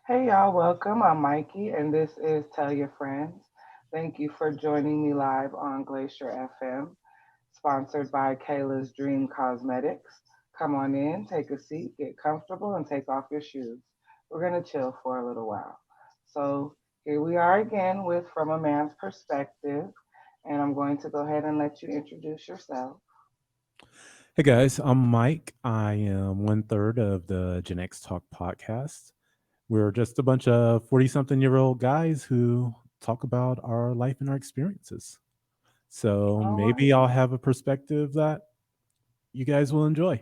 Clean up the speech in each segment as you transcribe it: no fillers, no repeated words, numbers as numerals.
Hey y'all, welcome. I'm Mikey, and this is Tell Your Friends. Thank you for joining me live on Glacier FM, sponsored by Kayla's Dream Cosmetics. Come on in, take a seat, get comfortable, and take off your shoes. We're going to chill for a little while. So, here we are again with From a Man's Perspective, and I'm going to go ahead and let you introduce yourself. Hey guys, I'm Mike. I am one third of the Gen X Talk podcast. We're just a bunch of 40 something year old guys who talk about our life and our experiences. So All maybe right. I'll have a perspective that you guys will enjoy.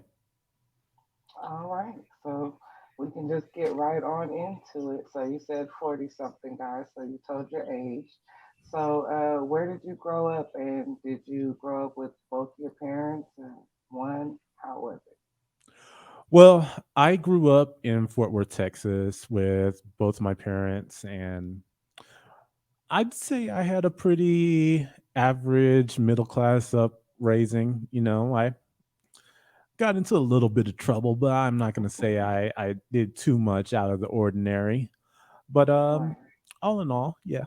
All right, so we can just get right on into it. So you said 40 something, guys, so you told your age. So where did you grow up, and did you grow up with both your parents and one? How was it? Well, I grew up in Fort Worth, Texas with both my parents, and I'd say I had a pretty average middle class upraising. I got into a little bit of trouble, but I'm not going to say I did too much out of the ordinary. But Right. all in all, yeah.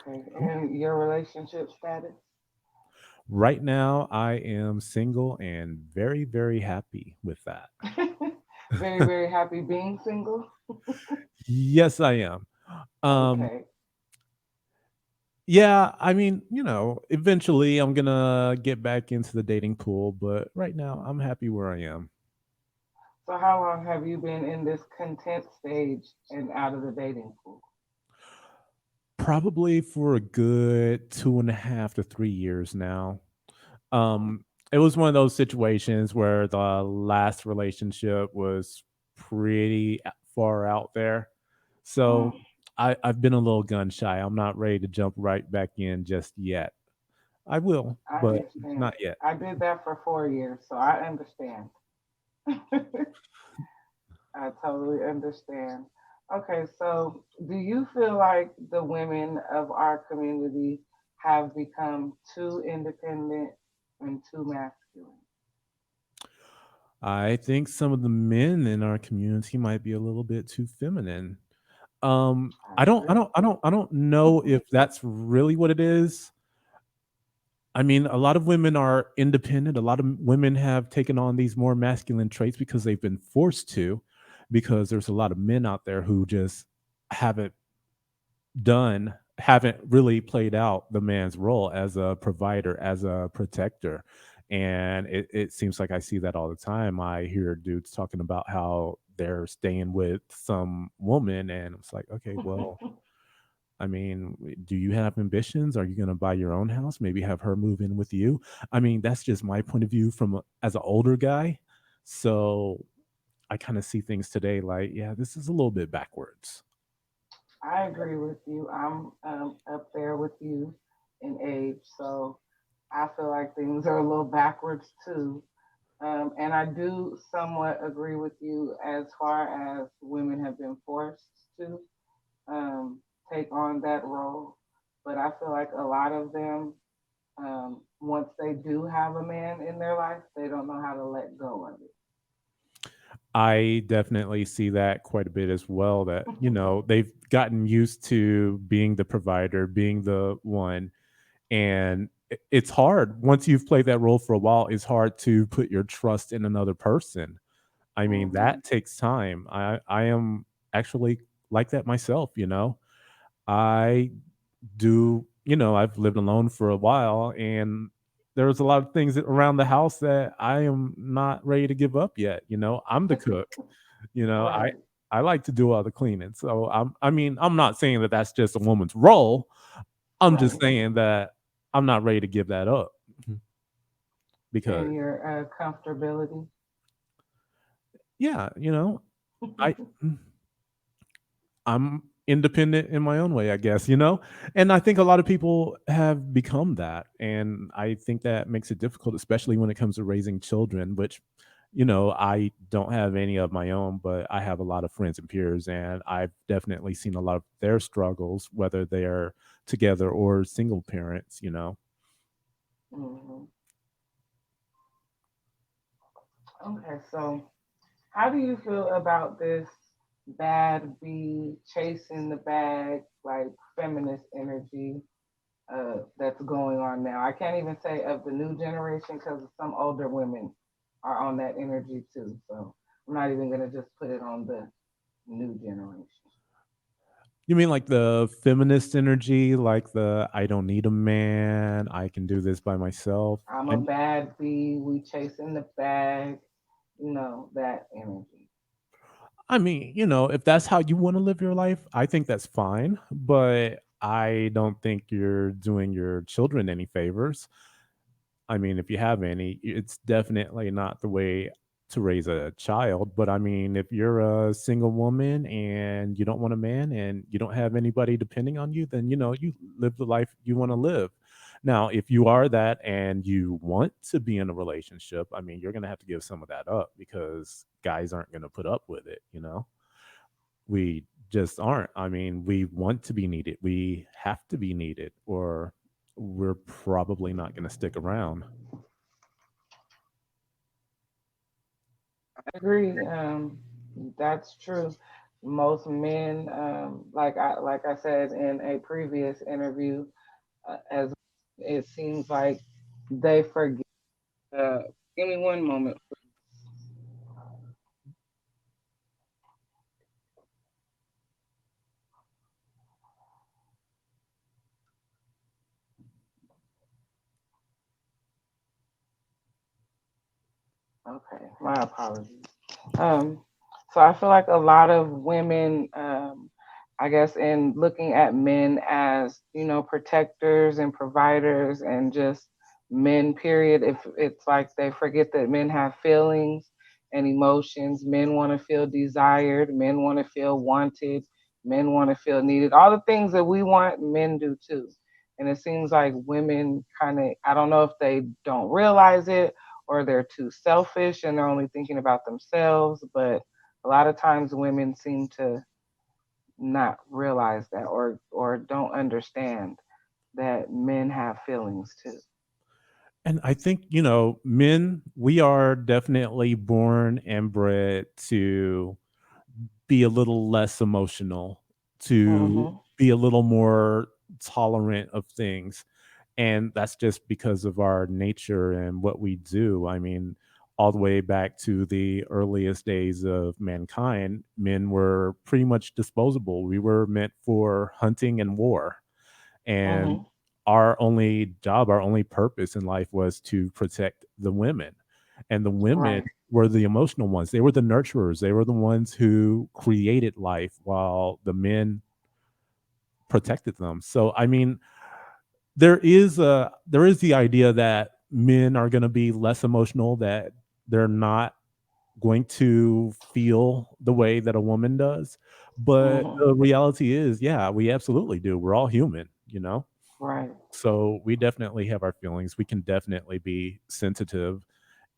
Okay. And your relationship status? Right now, I am single and very, very happy with that. Very, very happy being single. Yes, I am. Um, Okay. yeah, I mean, eventually I'm gonna get back into the dating pool, but right now I'm happy where I am. So how long have you been in this content stage and out of the dating pool? Probably for a good 2.5 to 3 years now. Oh. It was one of those situations where the last relationship was pretty far out there. So Mm, I've been a little gun shy. I'm not ready to jump right back in just yet. I will, I but understand. not yet. I did that for 4 years, so I understand. I totally understand. Okay, so do you feel like the women of our community have become too independent and too masculine? I think some of the men in our community might be a little bit too feminine. I I don't I agree. don't I don't I don't know if that's really what it is. I mean, a lot of women are independent. A lot of women have taken on these more masculine traits because they've been forced to, because there's a lot of men out there who just haven't haven't really played out the man's role as a provider, as a protector. And it seems like I see that all the time. I hear dudes talking about how they're staying with some woman, and it's like, okay, well, I mean, do you have ambitions? Are you going to buy your own house? Maybe have her move in with you? I mean, that's just my point of view as an older guy. So I kind of see things today like, yeah, this is a little bit backwards. I agree with you. I'm up there with you in age, so I feel like things are a little backwards too. And I do somewhat agree with you as far as women have been forced to take on that role. But I feel like a lot of them, once they do have a man in their life, they don't know how to let go of I definitely see that quite a bit as well. That, they've gotten used to being the provider, being the one. And it's hard. Once you've played that role for a while, it's hard to put your trust in another person. I mean, hmm that takes time. I am actually like that myself. I I've lived alone for a while, and there's a lot of things around the house that I am not ready to give up yet. I'm the cook. You know, I Right, I like to do all the cleaning. So I mean, I'm not saying that that's just a woman's role. I'm just right. saying that I'm not ready to give that up because And your comfortability. yeah, I I'm independent in my own way, I guess. And I think a lot of people have become that. And I think that makes it difficult, especially when it comes to raising children, which, I don't have any of my own, but I have a lot of friends and peers, and I've definitely seen a lot of their struggles, whether they're together or single parents. hmm Okay, so how do you feel about this? bad bee chasing the bag, like feminist energy that's going on now. I can't even say of the new generation because some older women are on that energy too. So I'm not even gonna just put it on the new generation. You mean like the feminist energy, like the I don't need a man, I can do this by myself? I'm a And bad bee. We chasing the bag. You know that energy. I mean, if that's how you want to live your life, I think that's fine. But I don't think you're doing your children any favors. I mean, if you have any, it's definitely not the way to raise a child. But I mean, if you're a single woman and you don't want a man and you don't have anybody depending on you, then you live the life you want to live. Now, if you are that and you want to be in a relationship, I mean, you're going to have to give some of that up because guys aren't going to put up with it. We just aren't. I mean, we want to be needed. We have to be needed, or we're probably not going to stick around. I agree. That's true. Most men, like I said in a previous interview, as it seems like they forget. Uh, Give me one moment. Okay, my apologies. Um, so I feel like a lot of women, I guess, in looking at men as protectors and providers and just men, period. If it's like they forget that men have feelings and emotions, men want to feel desired, men want to feel wanted, men want to feel needed. All the things that we want, men do too. And it seems like women kind of, I don't know if they don't realize it or they're too selfish and they're only thinking about themselves. But a lot of times women seem to not realize that or don't understand that men have feelings too. And I think, men, we are definitely born and bred to be a little less emotional, to Mhm. be a little more tolerant of things. And that's just because of our nature and what we do. I mean, all the way back to the earliest days of mankind, men were pretty much disposable. We were meant for hunting and war. And Mhm. our only job, our only purpose in life was to protect the women. And the women Right. were the emotional ones. They were the nurturers. They were the ones who created life while the men protected them. So I mean, there is the idea that men are going to be less emotional, that they're not going to feel the way that a woman does. But Mhm. the reality is, yeah, we absolutely do. We're all human. Right. So we definitely have our feelings. We can definitely be sensitive.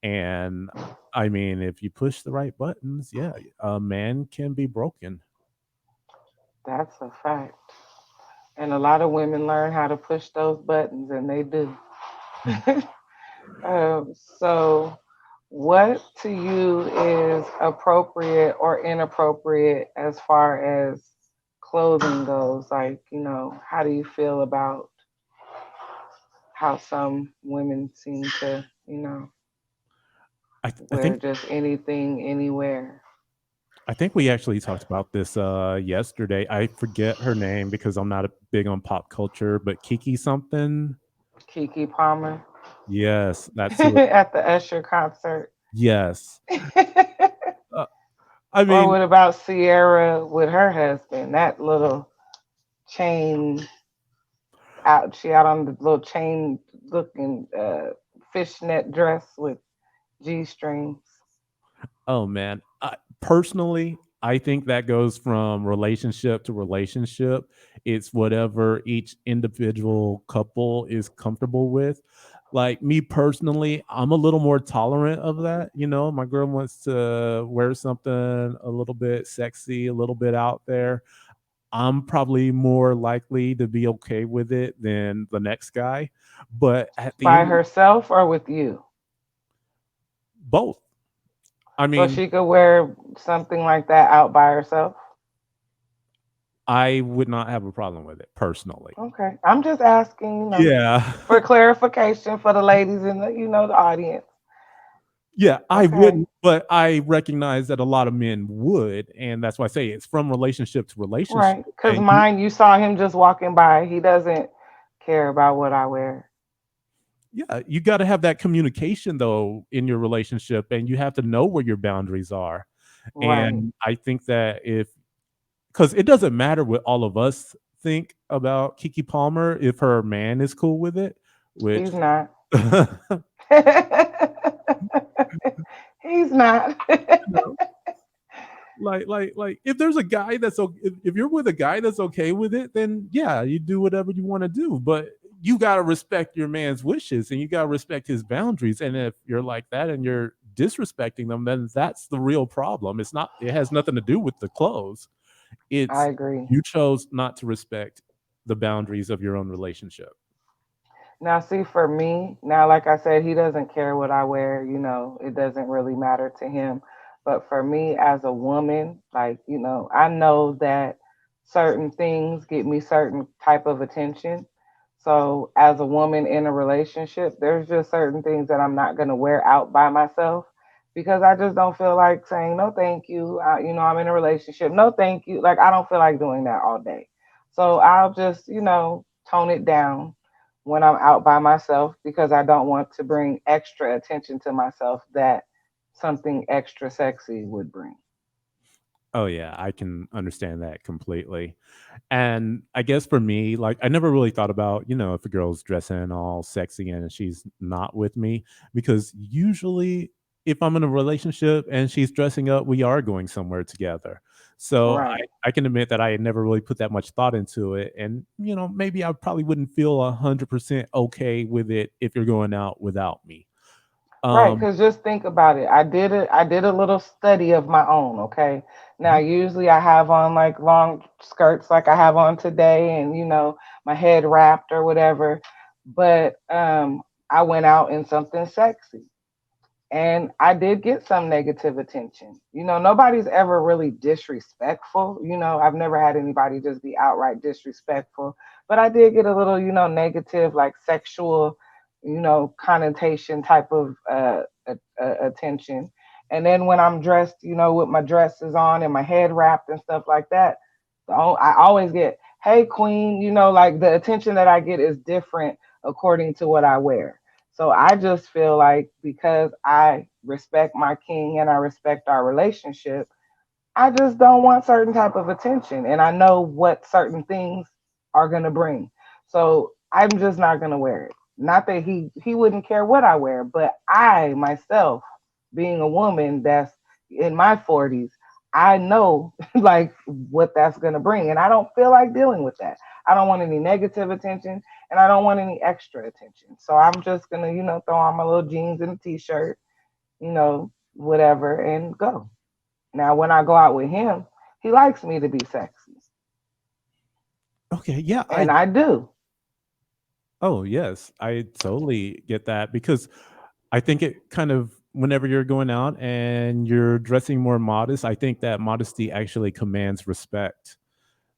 And I mean, if you push the right buttons, yeah, a man can be broken. That's a fact. And a lot of women learn how to push those buttons, and they do. So, what to you is appropriate or inappropriate as far as clothing goes? Like, how do you feel about how some women seem to, I wear think just anything, anywhere? I think we actually talked about this yesterday. I forget her name because I'm not a big on pop culture, but Kiki something. Kiki Palmer Yes, that's who. at the Usher concert. Yes. Uh, I Or mean, what about Sierra with her husband? That little chain out. She out on the little chain looking fishnet dress with G strings. oh man, personally, I think that goes from relationship to relationship. It's whatever each individual couple is comfortable with. Like me personally, I'm a little more tolerant of that. My girl wants to wear something a little bit sexy, a little bit out there. I'm probably more likely to be okay with it than the next guy. But at the By end, herself or with you? both. I So mean, she could wear something like that out by herself. I would not have a problem with it personally. Okay. I'm just asking, Yeah. for clarification for the ladies in the audience. Yeah, I Okay. wouldn't, but I recognize that a lot of men would, and that's why I say it's from relationship to relationship, Right. Because and you mine, you saw him just walking by. He doesn't care about what I wear. yeah, you gotta have that communication, though, in your relationship, and you have to know where your boundaries are, Right. and I think that if, because it doesn't matter what all of us think about Kiki Palmer if her man is cool with it, which He's not. He's not. like if there's a guy that's if you're with a guy that's okay with it, then yeah, you do whatever you want to do, but you got to respect your man's wishes and you got to respect his boundaries, and if you're like that and you're disrespecting them, then that's the real problem. It has nothing to do with the clothes. I It's agree. you chose not to respect the boundaries of your own relationship. Now, see, for me, now, like I said, he doesn't care what I wear. It doesn't really matter to him. But for me, as a woman, like, I know that certain things get me certain type of attention. So, as a woman in a relationship, there's just certain things that I'm not going to wear out by myself because I just don't feel like saying, no, thank you. I'm in a relationship. No, thank you. Like, I don't feel like doing that all day. So, I'll just, tone it down when I'm out by myself because I don't want to bring extra attention to myself that something extra sexy would bring. Oh yeah, I can understand that completely. And I guess for me, like I never really thought about, if a girl's dressing all sexy and she's not with me, because usually if I'm in a relationship and she's dressing up, we are going somewhere together. So Right. I can admit that I had never really put that much thought into it. And, maybe I probably wouldn't feel 100% okay with it if you're going out without me. Right, Um, because just think about it. I did a little study of my own, okay? Now mhm. usually I have on like long skirts like I have on today and my head wrapped or whatever. But I went out in something sexy. And I did get some negative attention. Nobody's ever really disrespectful. I've never had anybody just be outright disrespectful, but I did get a little, negative, like sexual, connotation type of attention. And then when I'm dressed, with my dresses on and my head wrapped and stuff like that, I always get, hey, queen, like the attention that I get is different according to what I wear. So I just feel like because I respect my king and I respect our relationship, I just don't want certain type of attention and I know what certain things are going to bring. So I'm just not going to wear it. Not that he wouldn't care what I wear, but I myself being a woman that's in my 40s, I know like what that's going to bring and I don't feel like dealing with that. I don't want any negative attention and I don't want any extra attention. So I'm just going to, throw on my little jeans and a t-shirt, whatever and go. Now, when I go out with him, he likes me to be sexy, Okay, yeah, and I do. oh, yes, I totally get that because I think it kind of whenever you're going out and you're dressing more modest, I think that modesty actually commands respect.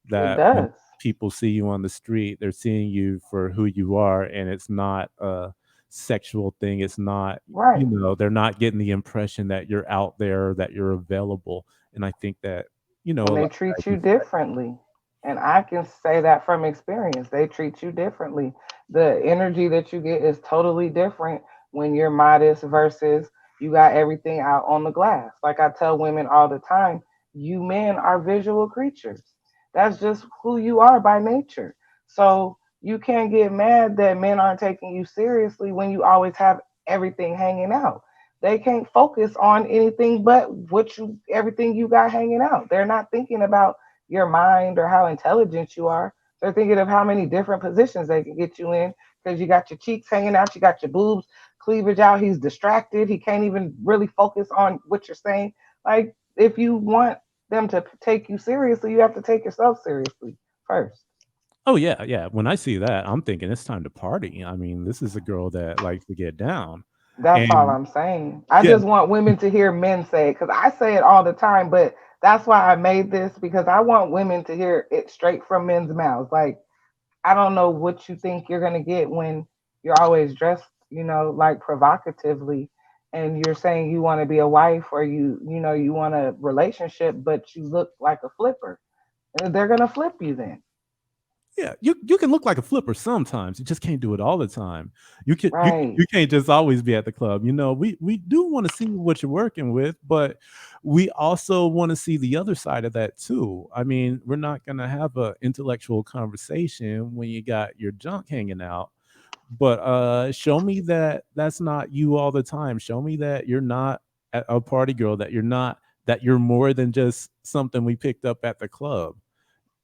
It That when does. people see you on the street, they're seeing you for who you are, and it's not a sexual thing. It's not, Right. they're not getting the impression that you're out there, that you're available. And I think that, a And lot they of guys treat you respect. differently. And I can say that from experience. They treat you differently. The energy that you get is totally different when you're modest versus you got everything out on the glass. Like I tell women all the time, you men are visual creatures. That's just who you are by nature. So you can't get mad that men aren't taking you seriously when you always have everything hanging out. They can't focus on anything but everything you got hanging out. They're not thinking about your mind or how intelligent you are. They're thinking of how many different positions they can get you in because you got your cheeks hanging out, you got your boobs, cleavage out. He's distracted. He can't even really focus on what you're saying. Like, if you want them to take you seriously, you have to take yourself seriously first. Oh, yeah, yeah. When I see that, I'm thinking it's time to party. I mean, this is a girl that likes to get down. That's all And I'm saying. I yeah, just want women to hear men say it because I say it all the time, but that's why I made this because I want women to hear it straight from men's mouths. Like, I don't know what you think you're going to get when you're always dressed, like provocatively and you're saying you want to be a wife or you want a relationship, but you look like a flipper. They're going to flip you then. yeah, you can look like a flipper sometimes. You just can't do it all the time. Right. You can't just always be at the club. We do want to see what you're working with, but we also want to see the other side of that too. I mean, we're not gonna have a intellectual conversation when you got your junk hanging out. But show me that that's not you all the time. Show me that you're not a party girl, that you're more than just something we picked up at the club.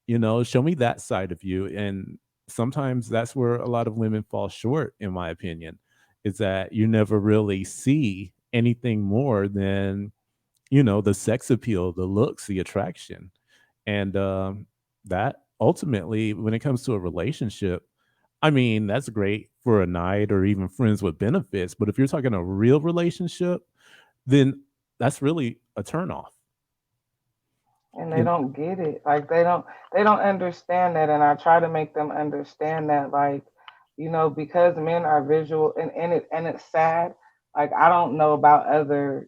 Show me that side of you. And sometimes that's where a lot of women fall short, in my opinion, is that you never really see anything more than, the sex appeal, the looks, the attraction. And that ultimately, when it comes to a relationship, I mean, that's great for a night or even friends with benefits. But if you're talking a real relationship, then that's really a turnoff. And they You don't get it. Like they don't understand that, and I try to make them understand that, like, because men are visual, and it's sad. Like, I don't know about other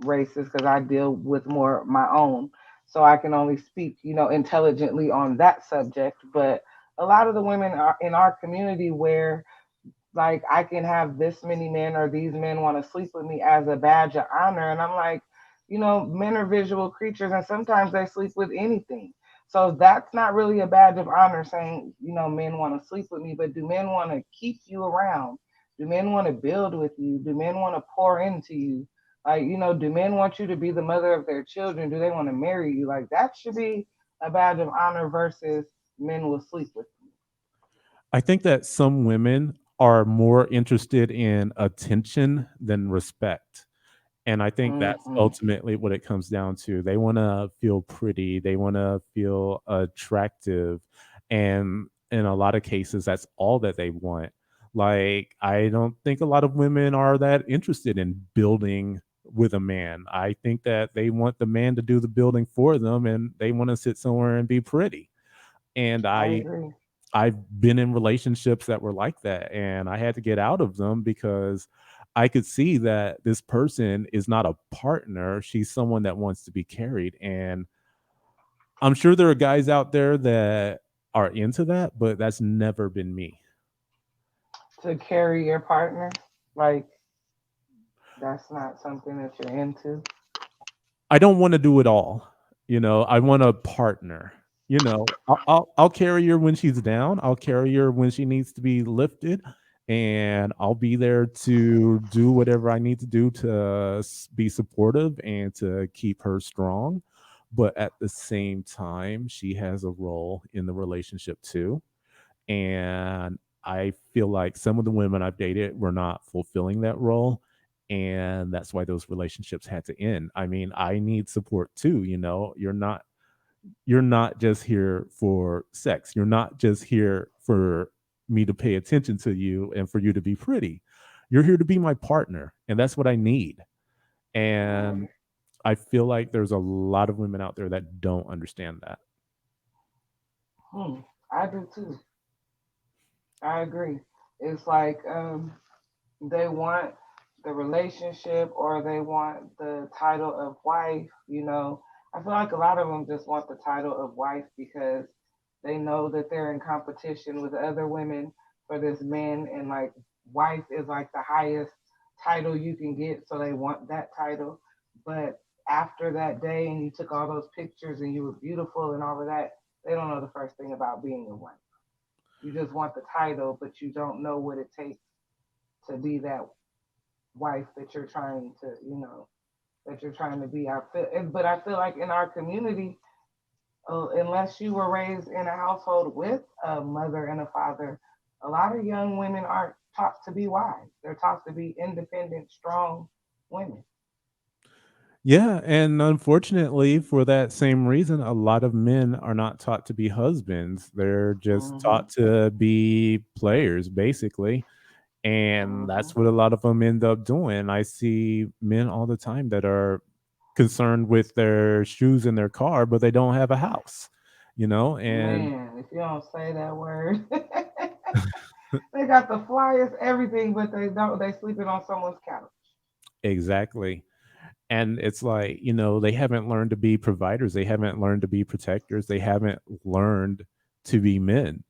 races because I deal with more my own, so I can only speak intelligently on that subject. But a lot of the women are in our community where, like, I can have this many men or these men want to sleep with me as a badge of honor. And I'm like, men are visual creatures and sometimes they sleep with anything. So that's not really a badge of honor saying, men want to sleep with me, but do men want to keep you around? Do men want to build with you? Do men want to pour into you? Like, do men want you to be the mother of their children? Do they want to marry you? Like, that should be a badge of honor versus men will sleep with I think that some women are more interested in attention than respect. And I think you. that's ultimately what it comes down to. They want to feel pretty, they want to feel attractive. And in a lot of cases, that's all that they want. Like, I don't think a lot of women are that interested in building with a man. I think that they want the man to do the building for them and they want to sit somewhere and be pretty. And I agree. I've been in relationships that were like that, and I had to get out of them because I could see that this person is not a partner. She's someone that wants to be carried. And I'm sure there are guys out there that are into that, but that's never been me. To carry your partner, like, that's not something that you're into. I don't want to do it all. I want a partner. I'll carry her when she's down. I'll carry her when she needs to be lifted, and I'll be there to do whatever I need to do to be supportive and to keep her strong. But at the same time, she has a role in the relationship too. And I feel like some of the women I've dated were not fulfilling that role. And that's why those relationships had to end. I mean, I need support too. You're not just here for sex. You're not just here for me to pay attention to you and for you to be pretty. You're here to be my partner. And that's what I need. And I feel like there's a lot of women out there that don't understand that. Hmm. I do too. I agree. It's like, they want the relationship or they want the title of wife. I feel like a lot of them just want the title of wife because they know that they're in competition with other women for this man, and like, wife is like the highest title you can get, so they want that title. But after that day and you took all those pictures and you were beautiful and all of that, they don't know the first thing about being a wife. You just want the title, but you don't know what it takes to be that wife that you're trying to, that you're trying to be. But I feel like in our community, unless you were raised in a household with a mother and a father, a lot of young women aren't taught to be wives. They're taught to be independent, strong women. Yeah, and unfortunately, for that same reason, a lot of men are not taught to be husbands. They're just Hmm. taught to be players, basically. And Mhm. that's what a lot of them end up doing. I see men all the time that are concerned with their shoes in their car, but they don't have a house, you know? And Man, if you don't say that word, they got the flyers, everything, but they don't. They sleeping on someone's couch. exactly. And it's like, they haven't learned to be providers. They haven't learned to be protectors. They haven't learned to be men.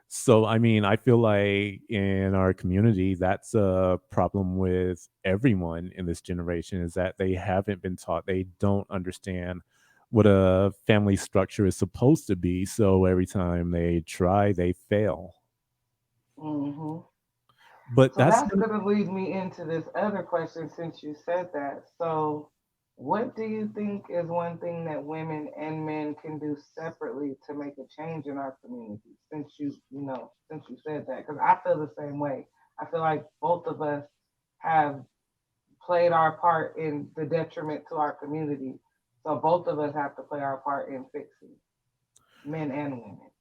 So, I mean, I feel like in our community, that's a problem with everyone in this generation is that they haven't been taught. They don't understand what a family structure is supposed to be. So every time they try, they fail. Hmm. But So that's that's going to lead me into this other question since you said that. So, what do you think is one thing that women and men can do separately to make a change in our community? Since you said that, because I feel the same way. I feel like both of us have played our part in the detriment to our community. So both of us have to play our part in fixing men and women.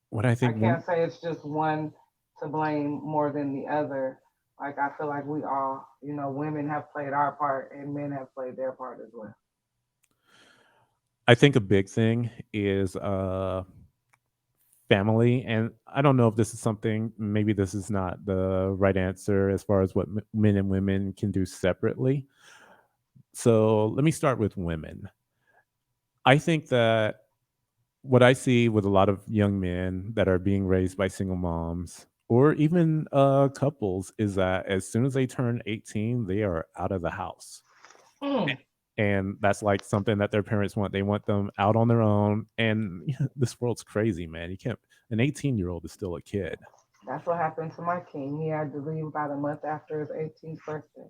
what I I think. can't say it's just one to blame more than the other. Like I feel like we all, women have played our part and men have played their part as well. I think a big thing is family. And I don't know if this is something, maybe this is not the right answer as far as what men and women can do separately. So let me start with women. I think that what I see with a lot of young men that are being raised by single moms or even couples is that as soon as they turn 18, they are out of the house. Mm, And that's like something that their parents want. They want them out on their own. And this world's crazy, man. You can't, an 18-year-old is still a kid. that's what happened to my king. He had to leave about a month after his 18th birthday.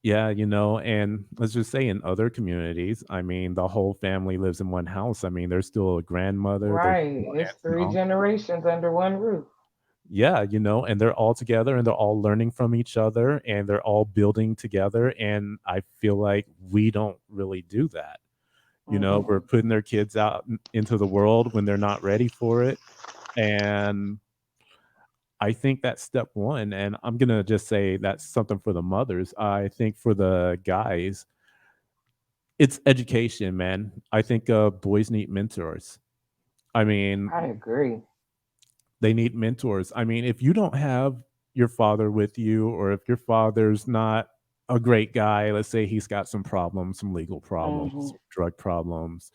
Yeah, and let's just say in other communities, I mean, the whole family lives in one house. I mean, there's still a grandmother, there's Right. still It's aunts and three uncles. generations under one roof. Yeah, and they're all together and they're all learning from each other and they're all building together. And I feel like we don't really do that. We're Mm-mm. putting their kids out into the world when they're not ready for it. And I think that's step one. And I'm going to just say that's something for the mothers. I think for the guys, it's education, man. I think boys need mentors. I mean, I agree. they need mentors. I mean, if you don't have your father with you, or if your father's not a great guy, let's say he's got some problems, some legal problems, Hmm. drug problems,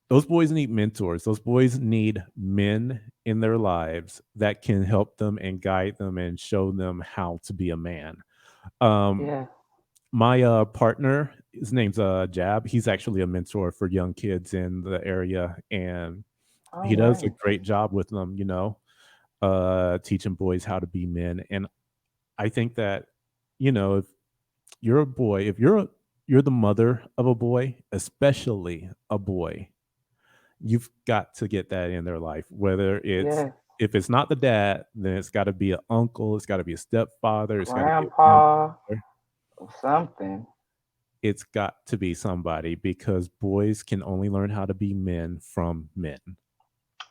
those boys need mentors. Those boys need men in their lives that can help them and guide them and show them how to be a man. Um, Yeah. my partner, his name's Jab. He's actually a mentor for young kids in the area, and Oh, he does a nice. great job with them. Teaching boys how to be men. And I think that, if you're a boy, if you're the mother of a boy, especially a boy, you've got to get that in their life. Whether it's Yes. if it's not the dad, then it's got to be an uncle, it's got to be a stepfather, it's got to be a Grandpa grandfather. or something. It's got to be somebody because boys can only learn how to be men from men.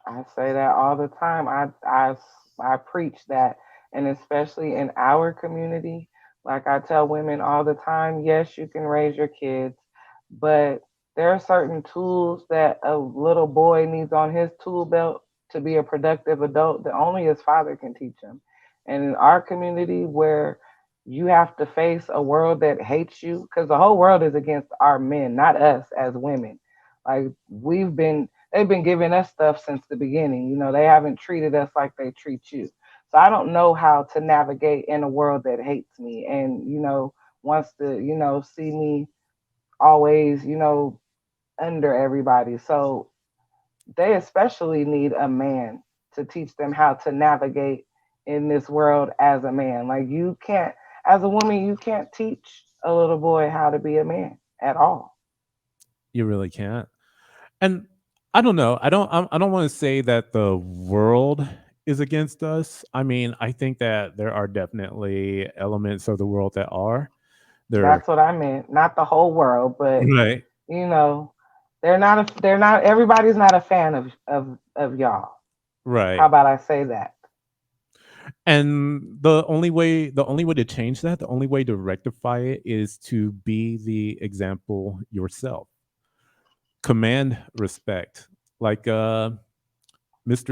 I say that all the time. I preach that, and especially in our community, like I tell women all the time, yes, you can raise your kids, but there are certain tools that a little boy needs on his tool belt to be a productive adult that only his father can teach him. And in our community, where you have to face a world that hates you, because the whole world is against our men, not us as women. Like they've been giving us stuff since the beginning. They haven't treated us like they treat you. So I don't know how to navigate in a world that hates me and, wants to, see me always, under everybody. So they especially need a man to teach them how to navigate in this world as a man. Like you can't, as a woman, you can't teach a little boy how to be a man at all. You really can't. And I don't know. I don't want to say that the world is against us. I mean, I think that there are definitely elements of the world that are. They're That's what I meant. Not the whole world, but right. you know, they're not everybody's not a fan of y'all. How Right. about I say that? And the only way to change that, the only way to rectify it is to be the example yourself. Command respect. Like Mr.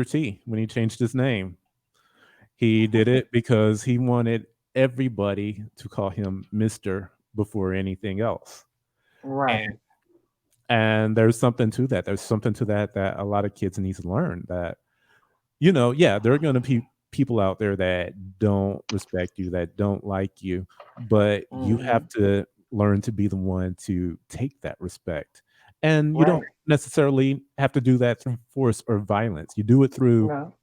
T when he changed his name. He did it because he wanted everybody to call him Mr. before anything else. And Right. and there's something to that. There's something to that that a lot of kids need to learn that, yeah, there are going to be people out there that don't respect you, that don't like you, but you have Hmm. to learn to be the one to take that respect. And you don't Right. necessarily have to do that through force or violence. You do it through No.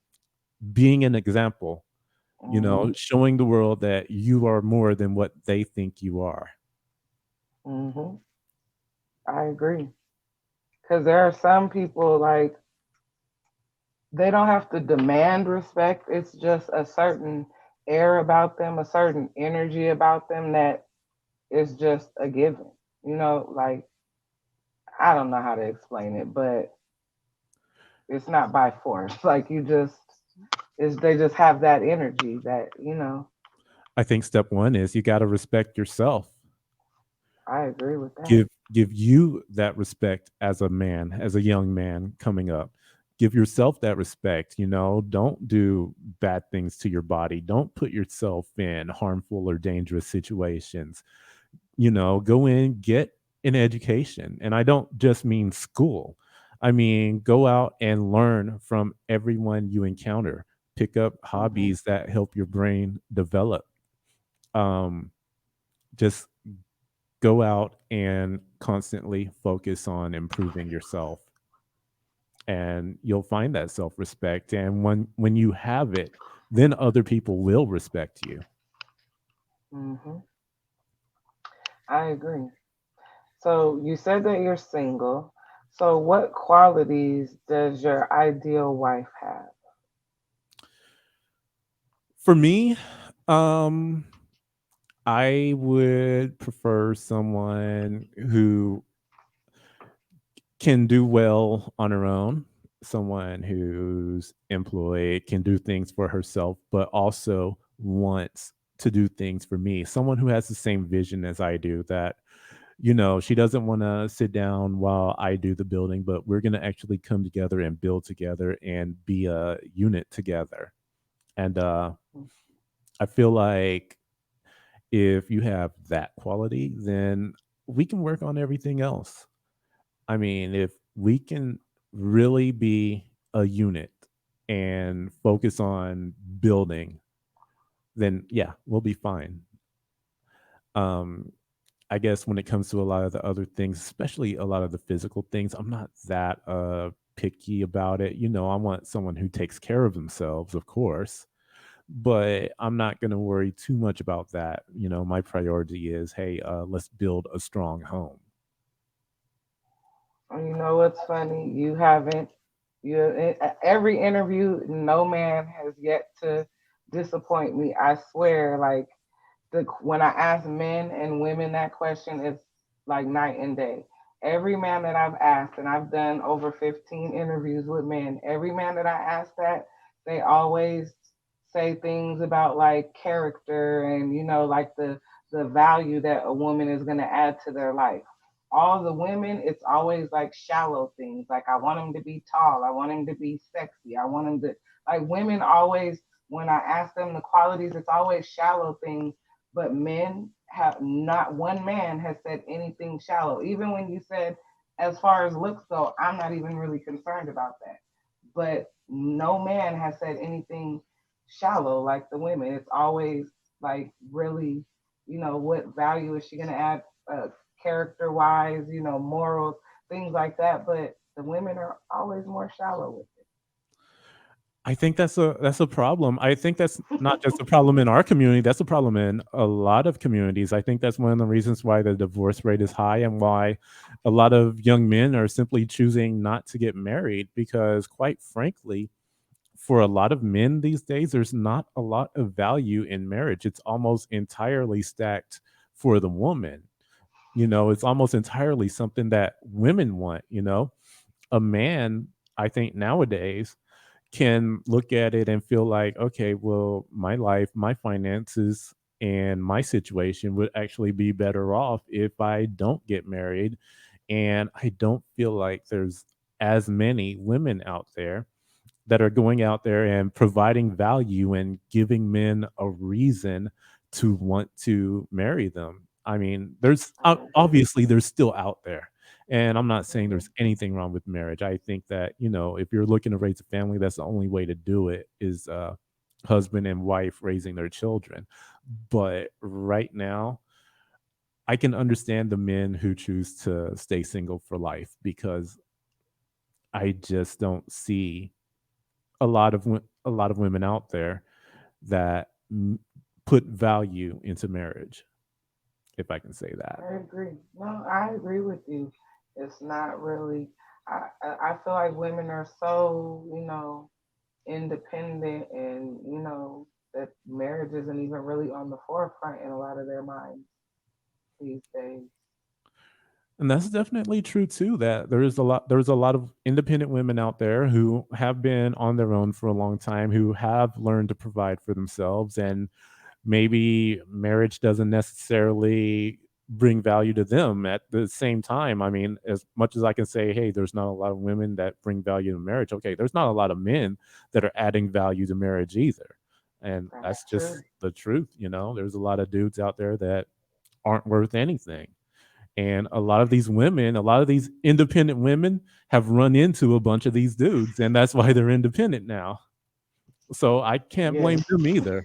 being an example, Hmm. showing the world that you are more than what they think you are. Hmm. I agree. Because there are some people like they don't have to demand respect. It's just a certain air about them, a certain energy about them that is just a given. Like I don't know how to explain it, but it's not by force. Like you just is they just have that energy that. I think step one is you got to respect yourself. I agree with that. Give you that respect as a man, as a young man coming up. Give yourself that respect. Don't do bad things to your body. Don't put yourself in harmful or dangerous situations. Go in, get an education. And I don't just mean school. I mean, go out and learn from everyone you encounter. Pick up Hmm. hobbies that help your brain develop. Um, just go out and constantly focus on improving yourself, and you'll find that self-respect. And when you have it, then other people will respect you. Hmm. I agree. So you said that you're single. So what qualities does your ideal wife have? For me, um I would prefer someone who can do well on her own, someone who's employed, can do things for herself, but also wants to do things for me. Someone who has the same vision as I do, that, she doesn't want to sit down while I do the building, but we're going to actually come together and build together and be a unit together. And I feel like if you have that quality, then we can work on everything else. I mean, if we can really be a unit and focus on building, then yeah, we'll be fine. Um, I guess when it comes to a lot of the other things, especially a lot of the physical things, I'm not that picky about it. I want someone who takes care of themselves, of course, but I'm not going to worry too much about that. My priority is, hey, let's build a strong home. You know what's funny? You haven't. Every interview, no man has yet to disappoint me. I swear. Like when I ask men and women that question, it's like night and day. Every man that I've asked, and I've done over 15 interviews with men, every man that I ask that, they always say things about like character and like the value that a woman is going to add to their life. All the women, it's always like shallow things. Like I want him to be tall, I want him to be sexy, I want him to like women always when I ask them the qualities, it's always shallow things, but men have not one man has said anything shallow. Even when you said, as far as looks go, I'm not even really concerned about that. But no man has said anything shallow like the women. It's always like really, what value is she going to add character wise, morals, things like that. But the women are always more shallow with I think that's a problem. I think that's not just a problem in our community, that's a problem in a lot of communities. I think that's one of the reasons why the divorce rate is high and why a lot of young men are simply choosing not to get married, because quite frankly, for a lot of men these days, there's not a lot of value in marriage. It's almost entirely stacked for the woman. It's almost entirely something that women want. A man, I think nowadays, can look at it and feel like, okay, well, my life, my finances, and my situation would actually be better off if I don't get married. And I don't feel like there's as many women out there that are going out there and providing value and giving men a reason to want to marry them. I mean, there's I agree. obviously there's still out there. And I'm not saying Hmm. there's anything wrong with marriage. I think that, if you're looking to raise a family, that's the only way to do it is husband and wife raising their children. But right now, I can understand the men who choose to stay single for life because I just don't see a lot of women out there that put value into marriage, if I can say that. I agree. No, I agree with you. It's not really. I feel like women are so independent, and that marriage isn't even really on the forefront in a lot of their minds these days. And that's definitely true too. That there's a lot of independent women out there who have been on their own for a long time, who have learned to provide for themselves, and maybe marriage doesn't necessarily bring value to them at the same time. I mean, as much as I can say, hey, there's not a lot of women that bring value to marriage. Okay, there's not a lot of men that are adding value to marriage either. And That's that's true. just the truth. There's a lot of dudes out there that aren't worth anything. And a lot of these women, a lot of these independent women have run into a bunch of these dudes, and that's why they're independent now. So I can't Yes, blame them either.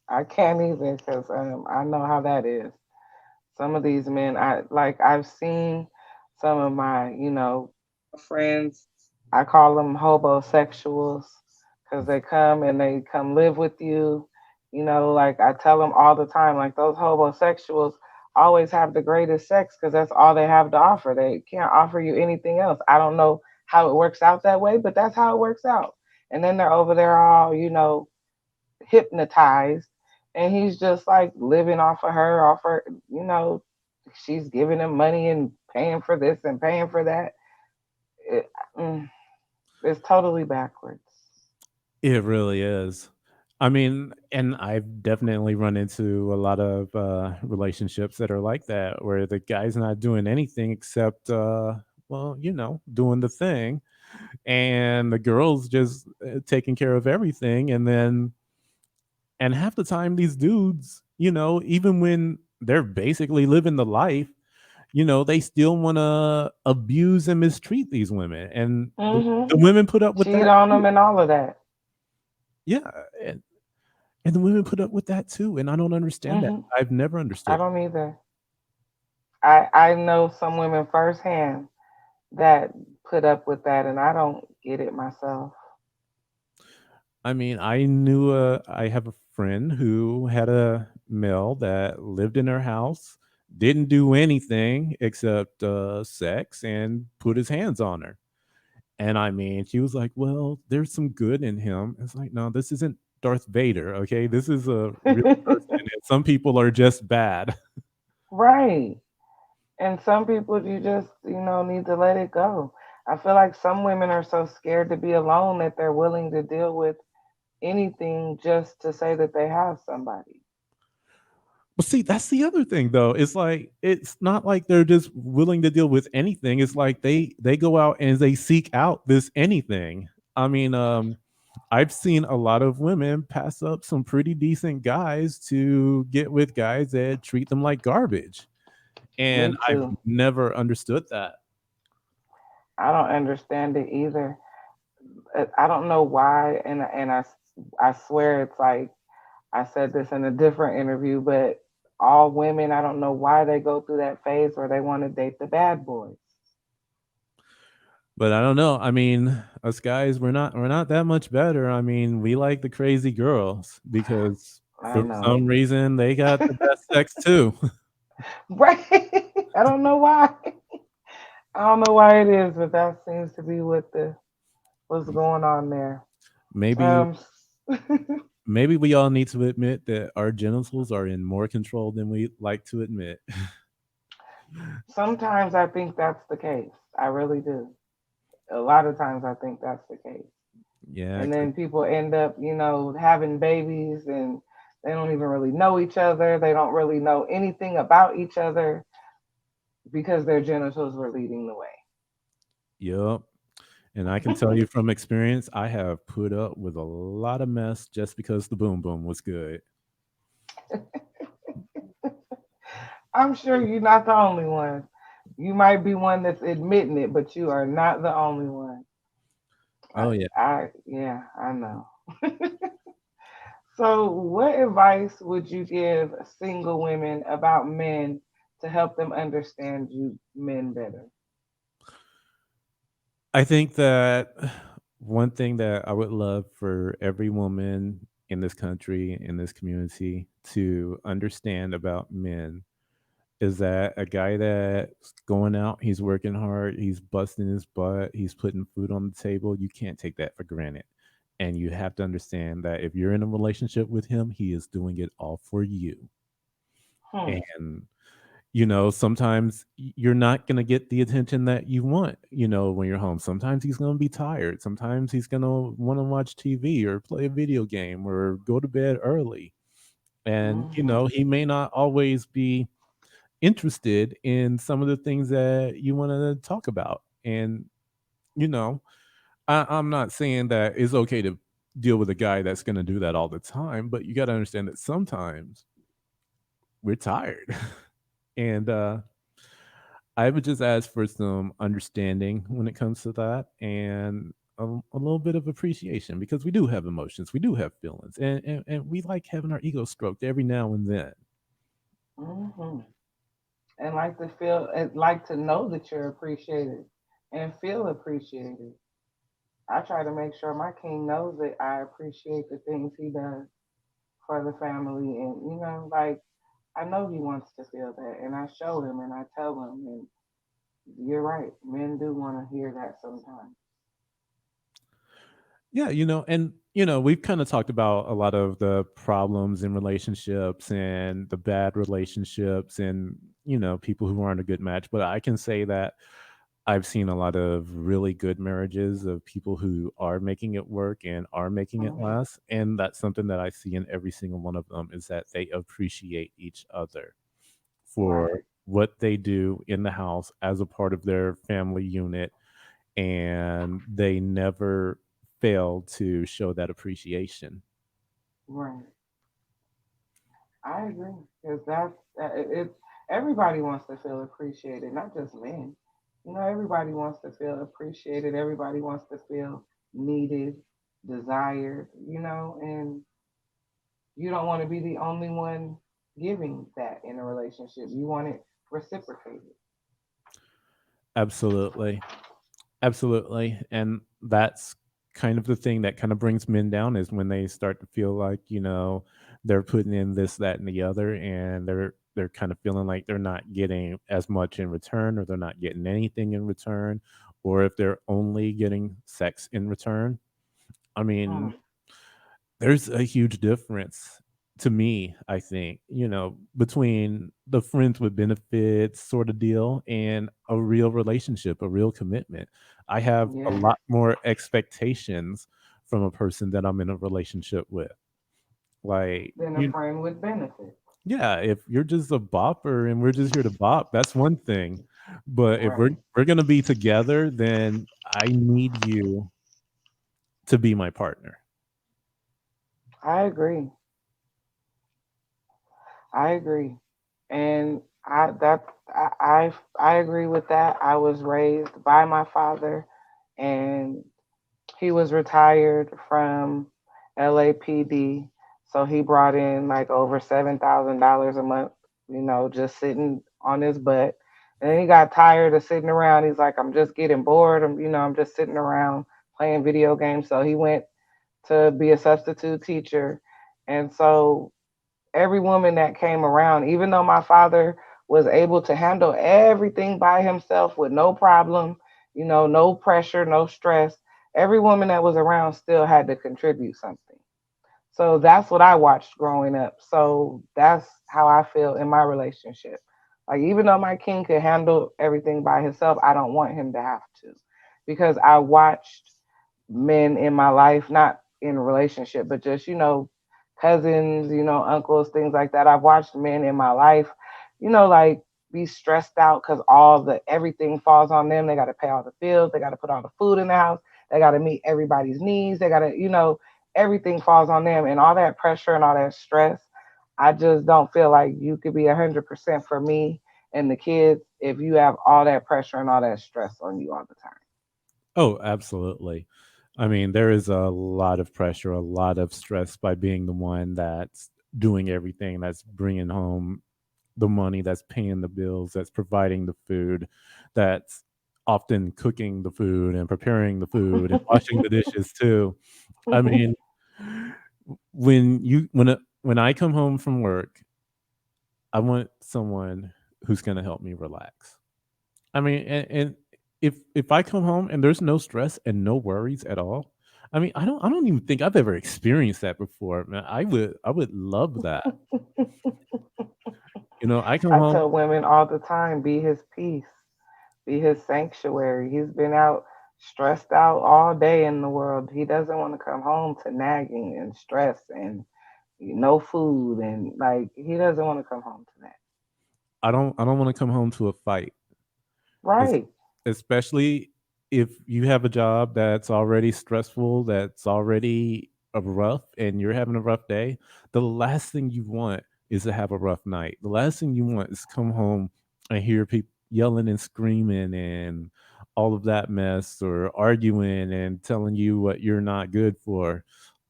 I can't either because I know how that is. Some of these men, I've seen some of my friends. I call them hobosexuals because they come and they come live with you. Like I tell them all the time, like those hobosexuals always have the greatest sex because that's all they have to offer. They can't offer you anything else. I don't know how it works out that way, but that's how it works out. And then they're over there all, hypnotized, and he's just like living off of her, off her, you know, she's giving him money and paying for this and paying for that. It, mm, it's totally backwards. It really is. I mean, and I've definitely run into a lot of relationships that are like that, where the guy's not doing anything except, well, doing the thing, and the girl's just taking care of everything. And half the time, these dudes, even when they're basically living the life, they still want to abuse and mistreat these women. And Hmm. the women put up with Cheat that on too. them and all of that. Yeah. And the women put up with that too, and I don't understand that. Hmm. I've never I understood it. don't either. I know some women firsthand that put up with that, and I don't get it myself. I mean, I have a friend who had a male that lived in her house, didn't do anything except, sex and put his hands on her. And I mean, she was like, "Well, there's some good in him." It's like, "No, this isn't Darth Vader, okay? This is a real person, and some people are just bad." Right. And some people, you just, need to let it go. I feel like some women are so scared to be alone that they're willing to deal with anything just to say that they have somebody. But see, that's the other thing though. It's like it's not like they're just willing to deal with anything. It's like they go out and they seek out this anything. I mean, I've seen a lot of women pass up some pretty decent guys to get with guys that treat them like garbage. Me And I've too. never understood that. I don't understand it either. I don't know why, and I swear it's like I said this in a different interview, but all women, I don't know why they go through that phase where they want to date the bad boys. But I don't know. I mean, us guys, we're not that much better. I mean, we like the crazy girls because I for know. some reason they got the best sex too. Right? I don't know why. I don't know why it is, but that seems to be what's going on there. Maybe Um, maybe we all need to admit that our genitals are in more control than we like to admit. Sometimes I think that's the case. I really do. A lot of times I think that's the case. Yeah, And then people end up, having babies and they don't even really know each other. They don't really know anything about each other because their genitals were leading the yep. And I can tell way. you from experience, I have put up with a lot of mess just because the boom boom was good. I'm sure you're not the only one. You might be one that's admitting it, but you are not the only one. Oh yeah. Yeah, I know. So, what advice would you give single women about men to help them understand you men better? I think that one thing that I would love for every woman in this country, in this community, to understand about men is that a guy that's going out, he's working hard, he's busting his butt, he's putting food on the table. You can't take that for granted. And you have to understand that if you're in a relationship with him, he is doing it all for you. Hmm. And sometimes you're not going to get the attention that you want, when you're home. Sometimes he's going to be tired. Sometimes he's going to want to watch TV or play a video game or go to bed early. And, Hmm. he may not always be interested in some of the things that you want to talk about. And, you know, I'm not saying that it's okay to deal with a guy that's going to do that all the time, but you got to understand that sometimes we're tired. And I would just ask for some understanding when it comes to that and a little bit of appreciation because we do have emotions, we do have feelings, and we like having our ego stroked every now and then. Hmm. And like to know that you're appreciated and feel appreciated. I try to make sure my king knows that I appreciate the things he does for the family, and like I know he wants to feel that, and I show him and I tell him, and you're right, men do want to hear that sometimes. Yeah, and we've kind of talked about a lot of the problems in relationships and the bad relationships and people who aren't a good match, but I can say that I've seen a lot of really good marriages of people who are making it work and are making it Hmm. last, and that's something that I see in every single one of them is that they appreciate each other for Right, what they do in the house as a part of their family unit, and they never fail to show that appreciation. right. I agree because it. Everybody wants to feel appreciated, not just men. Everybody wants to feel appreciated. Everybody wants to feel needed, desired. And you don't want to be the only one giving that in a relationship. You want it reciprocated. Absolutely. Absolutely. And that's kind of the thing that kind of brings men down is when they start to feel like, they're putting in this, that, and the other, and they're kind of feeling like they're not getting as much in return or they're not getting anything in return, or if they're only getting sex in return. I Hmm. mean, there's a huge difference to me, I think, between the friends with benefits sort of deal and a real relationship, a real commitment. I have a Yeah, lot more expectations from a person that I'm in a relationship with. Like, then a friend with benefits. yeah, if you're just a bopper and we're just here to bop, that's one thing. But if we're Right. we're gonna be together, then I need you to be my partner. I agree. I agree. And I agree with that. I was raised by my father, and he was retired from LAPD, so he brought in like over $7,000 a month. Just sitting on his butt. And then he got tired of sitting around. He's like, I'm just getting bored. I'm just sitting around playing video games. So he went to be a substitute teacher, and so every woman that came around, even though my father was able to handle everything by himself with no problem, no pressure, no stress, every woman that was around still had to contribute something. So that's what I watched growing up. So that's how I feel in my relationship. Like, even though my king could handle everything by himself, I don't want him to have to. because I watched men in my life, not in a relationship, but just, cousins, uncles, things like that. I've watched men in my life, like be stressed out because all the everything falls on them. They got to pay all the bills, they got to put all the food in the house, they got to meet everybody's needs, they got to, everything falls on them, and all that pressure and all that stress. I just don't feel like you could be 100% for me and the kids if you have all that pressure and all that stress on you all the time. Oh, absolutely. I mean, there is a lot of pressure, a lot of stress by being the one that's doing everything, that's bringing home the money, that's paying the bills, that's providing the food, that's often cooking the food and preparing the food and washing the dishes too. I mean, when I come home from work, I want someone who's going to help me relax. I mean, and if I come home and there's no stress and no worries at all, I mean, I don't even think I've ever experienced that before, man. I would love that. I come I home. tell women all the time, be his peace, be his sanctuary. He's been out stressed out all day in the world. He doesn't want to come home to nagging and stress and no food, and like he doesn't want to come home to that. I don't want to come home to a fight. Es- Right. Especially if you have a job that's already stressful, that's already rough, and you're having a rough day. The last thing you want is to have a rough night. The last thing you want is come home and hear people yelling and screaming and all of that mess, or arguing and telling you what you're not good for,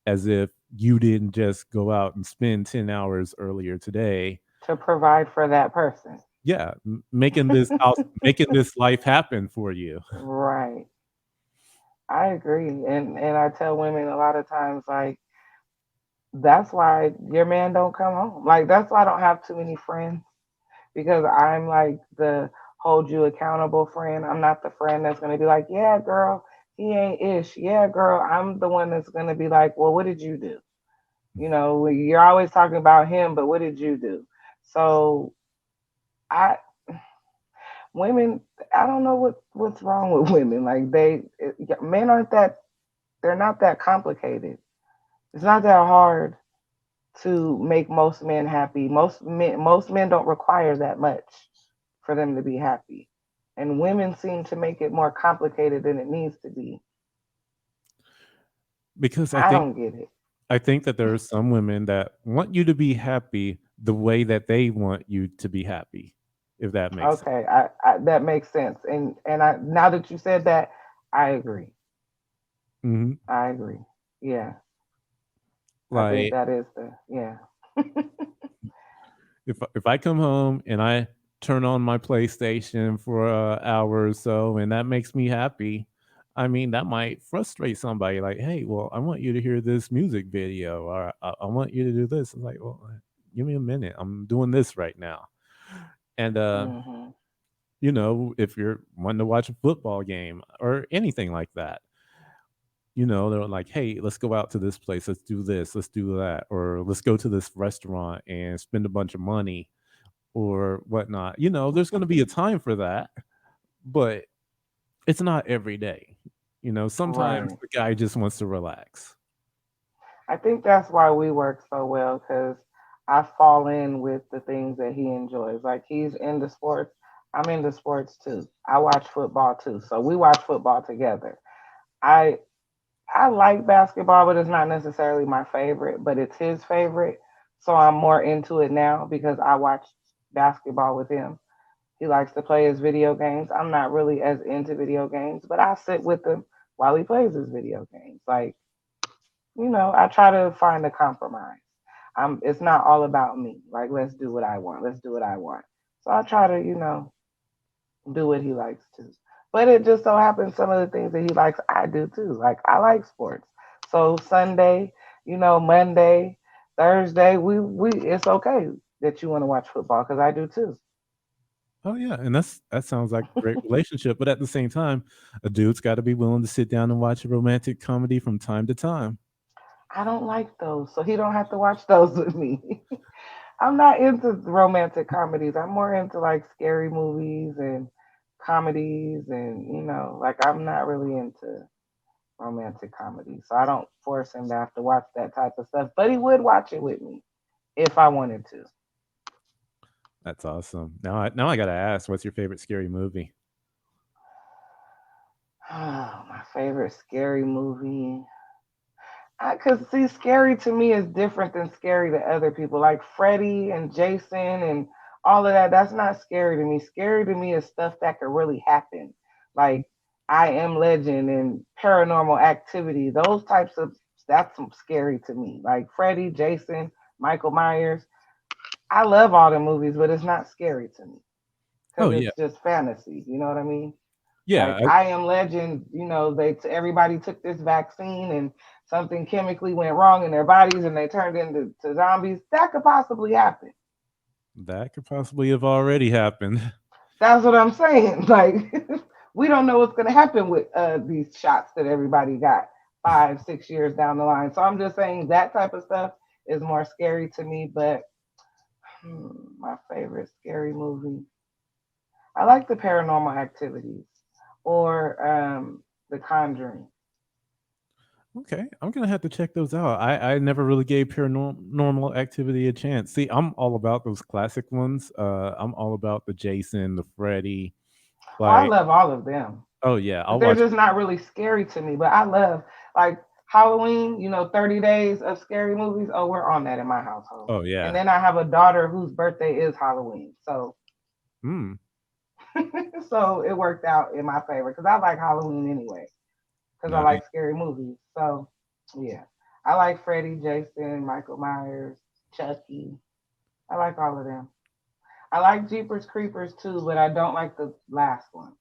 as if you didn't just go out and spend 10 hours earlier today. To provide for that person. Yeah, making this life happen for you. Right. I agree. And I tell women a lot of times, like, that's why your man don't come home. Like, that's why I don't have too many friends, because I'm like the hold you accountable friend. I'm not the friend that's gonna be like, yeah, girl, he ain't ish. Yeah, girl. I'm the one that's gonna be like, well, what did you do? You're always talking about him, but what did you do? So I women, I don't know what's wrong with women. Like men aren't that, they're not that complicated. It's not that hard to make most men happy. Most men don't require that much for them to be happy. And women seem to make it more complicated than it needs to be. Because I don't get it. I think that there are some women that want you to be happy the way that they want you to be happy, if that makes sense. Okay, that makes sense. And I now that you said that, I agree. Mhm. I agree. Yeah, I think Like, that is the yeah. if I come home and I turn on my PlayStation for an hour or so, and that makes me happy, I mean, that might frustrate somebody. Like, hey, well, I want you to hear this music video, or I want you to do this. I'm like, well, give me a minute. I'm doing this right now. And Hmm. if you're wanting to watch a football game or anything like that, they're like, hey, let's go out to this place, let's do this, let's do that, or let's go to this restaurant and spend a bunch of money or whatnot. There's going to be a time for that, but it's not every day. Sometimes Right. the guy just wants to relax. I think that's why we work so well, because I fall in with the things that he enjoys. Like he's into sports, I'm into sports too. I watch football too, so we watch football together. I I like basketball, but it's not necessarily my favorite, but it's his favorite. So I'm more into it now because I watch basketball with him. He likes to play his video games. I'm not really as into video games, but I sit with him while he plays his video games. Like, I try to find a compromise. It's not all about me. Like, let's do what I want. Let's do what I want. So I try to, do what he likes to. But it just so happens some of the things that he likes, I do too. Like I like sports. So Sunday, Monday, Thursday, we it's okay that you want to watch football because I do too. Oh yeah, and that sounds like a great relationship. But at the same time, a dude's got to be willing to sit down and watch a romantic comedy from time to time. I don't like those, so he don't have to watch those with me. I'm not into romantic comedies. I'm more into like scary movies and comedies, and like I'm not really into romantic comedy, so I don't force him to have to watch that type of stuff. But he would watch it with me if I wanted to. That's awesome. Now I gotta ask, what's your favorite scary movie? My favorite scary movie. Cause see, scary to me is different than scary to other people. Like Freddy and Jason and all of that. That's not scary to me. Scary to me is stuff that could really happen. Like I Am Legend and Paranormal Activity. Those types of that's some scary to me. Like Freddy, Jason, Michael Myers. I love all the movies, but it's not scary to me Oh because yeah, it's just fantasy. You know what I mean? yeah. Like I Am Legend, everybody took this vaccine and something chemically went wrong in their bodies and they turned into zombies. That could possibly happen. That could possibly have already happened. That's what I'm saying. Like we don't know what's gonna happen with these shots that everybody got 5, 6 years down the line. So I'm just saying that type of stuff is more scary to me. But my favorite scary movie, I like the Paranormal Activities or The Conjuring. Okay, I'm gonna have to check those out. I never really gave Paranormal Activity a chance. See, I'm all about those classic ones. I'm all about the Jason, the Freddy. Oh, I Like, love all of them. oh yeah, But I'll they're watch. just not really scary to me. But I love like Halloween, 30 days of scary movies. Oh, we're on that in my household. Oh And yeah. then I have a daughter whose birthday is Halloween. So Hmm. so it worked out in my favor because I like Halloween anyway. Because I Nice. like scary movies. So yeah. I like Freddy, Jason, Michael Myers, Chucky. I like all of them. I like Jeepers Creepers too, but I don't like the last one,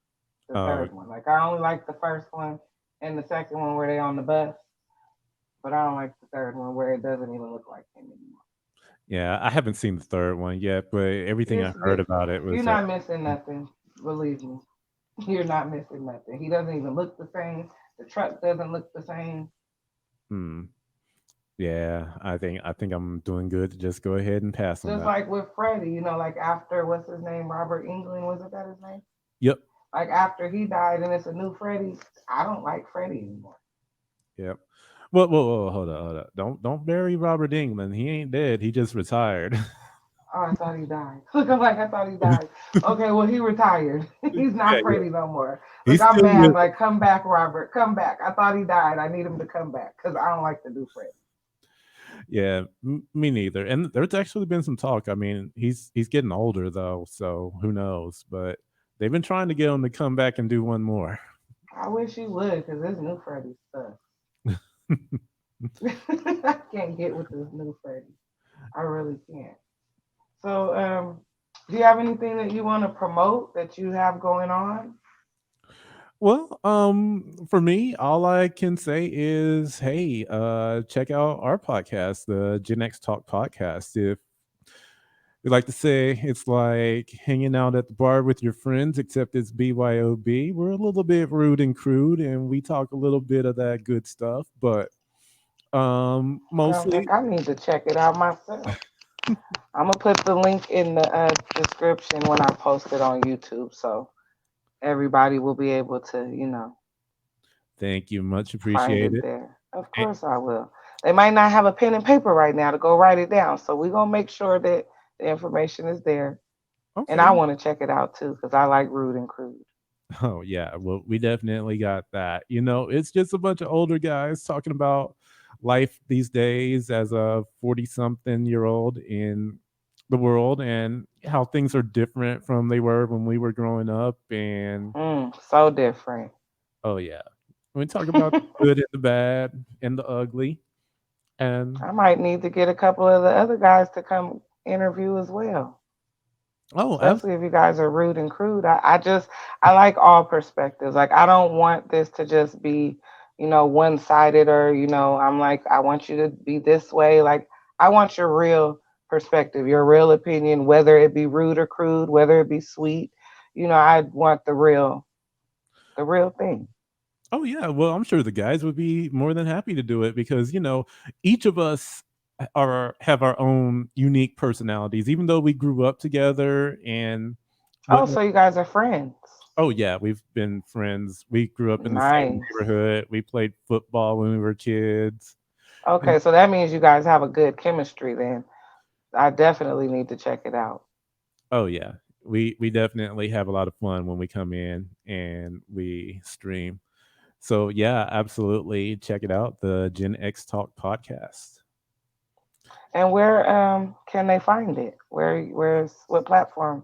the Oh third one. Like I only like the first one and the second one where they on the bus, but I don't like the third one where it doesn't even look like him anymore. yeah, I haven't seen the third one yet, but everything I It's heard different. about it You're was not missing nothing. Believe me, you're not missing nothing. He doesn't even look the same. The truck doesn't look the same. hmm. Yeah, I think I'm doing good to just go ahead and pass on Just that. like with Freddie, like after what's his name, Robert England, was it that his name? Yep. Like after he died and it's a new Freddie, I don't like Freddie anymore. Yep. Whoa, hold up. Don't bury Robert England. He ain't dead. He just retired. Oh, I thought he died. Look, I'm like, I thought he died. Okay, well, he retired. He's Yeah, not yeah. Freddy no more. Look, He's I'm still mad. with us. Like, come back, Robert. Come back. I thought he died. I need him to come back because I don't like the new Freddy. Yeah, me neither. And there's actually been some talk. I mean, he's getting older though, so who knows? But they've been trying to get him to come back and do one more. I wish he would because this new Freddy sucks. I can't get with this new Freddy. I really can't. So, do you have anything that you want to promote that you have going on? Well, for me, all I can say is, hey, check out our podcast, the Gen X Talk podcast. If we like to say it's like hanging out at the bar with your friends, except it's BYOB. We're a little bit rude and crude, and we talk a little bit of that good stuff, but Sounds mostly, like I need to check it out myself. I'm gonna put the link in the description when I post it on YouTube, so everybody will be able to, thank you, much find it appreciated. there. Of A- course, I will. They might not have a pen and paper right now to go write it down, so we're gonna make sure that the information is there. And I Okay. want to check it out too because I like rude and crude. Oh yeah, well, we definitely got that. It's just a bunch of older guys talking about life these days as a 40-something-year-old in the world and how things are different from they were when we were growing up. And So different. oh yeah, we talk about the good and the bad and the ugly. And I might need to get a couple of the other guys to come interview as well. oh, Especially if you guys are rude and crude. I like all perspectives. Like I don't want this to just be, one sided or, I'm like, I want you to be this way. Like I want your real perspective, your real opinion, whether it be rude or crude, whether it be sweet. I want the real thing. oh yeah, well, I'm sure the guys would be more than happy to do it because each of us are have our own unique personalities, even though we grew up together and Oh, whatnot. so you guys are friends. Oh yeah, we've been friends. We grew up in the same Nice. neighborhood. We played football when we were kids. Okay, And so that means you guys have a good chemistry then. I definitely need to check it out. oh yeah, we definitely have a lot of fun when we come in and we stream. So yeah, absolutely check it out, the Gen X Talk podcast. And where can they find it? Where's what platform?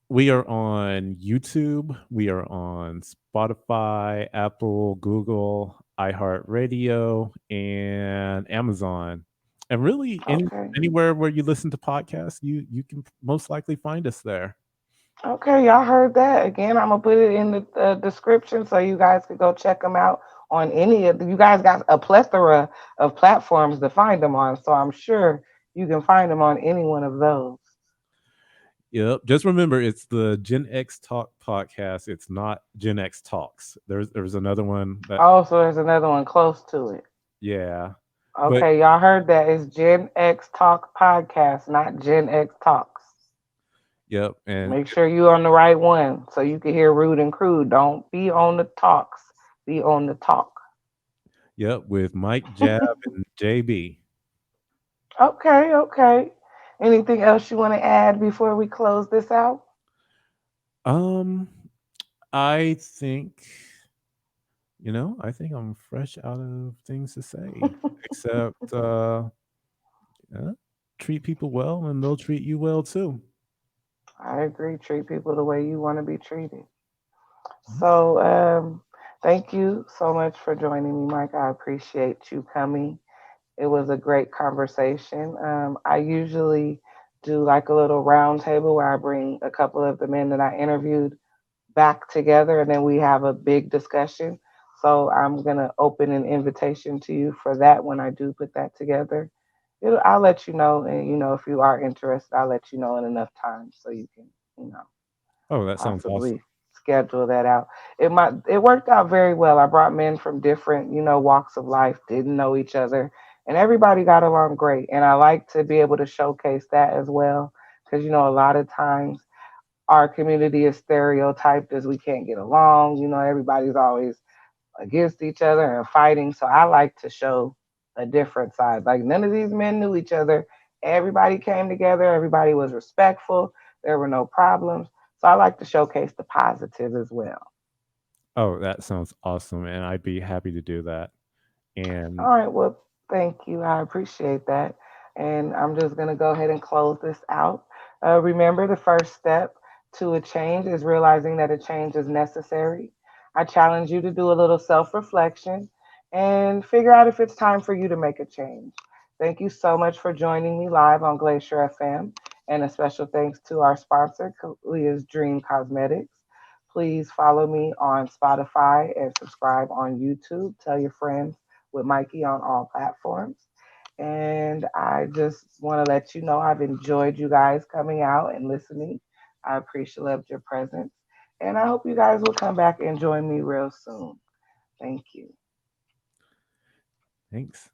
We are on YouTube. We are on Spotify, Apple, Google, iHeartRadio, and Amazon. And really, Okay. anywhere where you listen to podcasts, you can most likely find us there. Okay, y'all heard that. Again, I'm gonna put it in the description so you guys could go check them out on any of you guys got a plethora of platforms to find them on, so I'm sure you can find them on any one of those. Yep. Just remember, it's the Gen X Talk podcast. It's not Gen X Talks. There's another one that Oh, so there's another one close to it. yeah, but Okay, y'all heard that. It's Gen X Talk Podcast, not Gen X Talks. yep, and Make sure you're on the right one so you can hear Rude and Crude. Don't be on the talks, be on the talk. yep with Mike, Jab, and JB. Okay, okay. Anything else you want to add before we close this out? Um, I think I think I'm fresh out of things to say, except yeah, treat people well, and they'll treat you well too. I agree. Treat people the way you want to be treated. Mhm. So, thank you so much for joining me, Mike. I appreciate you coming. It was a great conversation. I usually do like a little round table where I bring a couple of the men that I interviewed back together and then we have a big discussion. So I'm going to open an invitation to you for that when I do put that together. I'll let you know. And, if you are interested, I'll let you know in enough time so you can, you know, Oh, that sounds awesome. possibly schedule that out. It worked out very well. I brought men from different, walks of life, didn't know each other, and everybody got along great. And I like to be able to showcase that as well because a lot of times our community is stereotyped as we can't get along. Everybody's always against each other and fighting. So I like to show a different side. Like none of these men knew each other. Everybody came together. Everybody was respectful. There were no problems. So I like to showcase the positive as well. Oh, that sounds awesome, and I'd be happy to do that. And All right. Well, thank you. I appreciate that. And I'm just going to go ahead and close this out. Remember, the first step to a change is realizing that a change is necessary. I challenge you to do a little self reflection and figure out if it's time for you to make a change. Thank you so much for joining me live on Glacier FM. And a special thanks to our sponsor, Kalia's Dream Cosmetics. Please follow me on Spotify and subscribe on YouTube. Tell your friends with Mikey on all platforms. And I just want to let you know I've enjoyed you guys coming out and listening. I appreciate your presence. And I hope you guys will come back and join me real soon. Thank you. thanks.